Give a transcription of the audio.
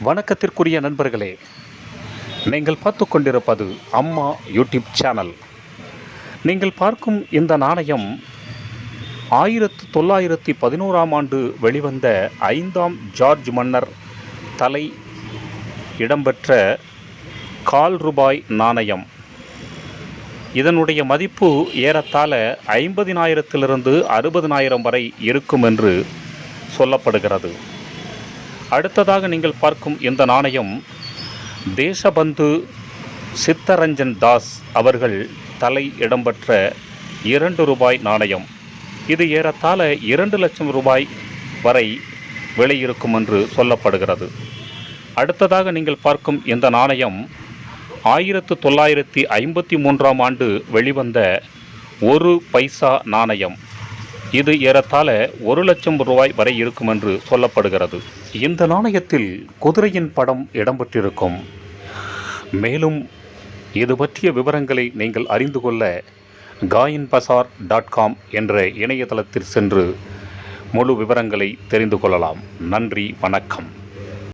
வணக்கத்திற்குரிய நண்பர்களே, நீங்கள் பார்த்து கொண்டிருப்பது அம்மா யூடியூப் சேனல். நீங்கள் பார்க்கும் இந்த நாணயம் 1911ஆம் ஆண்டு வெளிவந்த 5ஆம் ஜார்ஜ் மன்னர் தலை இடம்பெற்ற ₹1 நாணயம். இதனுடைய மதிப்பு ஏறத்தாழ 50,000 60,000 வரை இருக்கும் என்று சொல்லப்படுகிறது. அடுத்ததாக நீங்கள் பார்க்கும் இந்த நாணயம் தேசபந்து சித்தரஞ்சன் தாஸ் அவர்கள் தலை இடம்பெற்ற ₹2 நாணயம். இது ஏறத்தாழ 2 லட்சம் ரூபாய் வரை விலை இருக்கும் என்று சொல்லப்படுகிறது. அடுத்ததாக நீங்கள் பார்க்கும் இந்த நாணயம் 1953ஆம் ஆண்டு வெளிவந்த 1 பைசா நாணயம். இது ஏறத்தாழ 1 லட்சம் ரூபாய் வரை இருக்கும் என்று சொல்லப்படுகிறது. இந்த நாணயத்தில் குதிரையின் படம் இடம்பெற்றிருக்கும். மேலும் இது பற்றிய விவரங்களை நீங்கள் அறிந்து கொள்ள coinbazaar.com என்ற இணையதளத்தில் சென்று முழு விவரங்களை தெரிந்து கொள்ளலாம். நன்றி, வணக்கம்.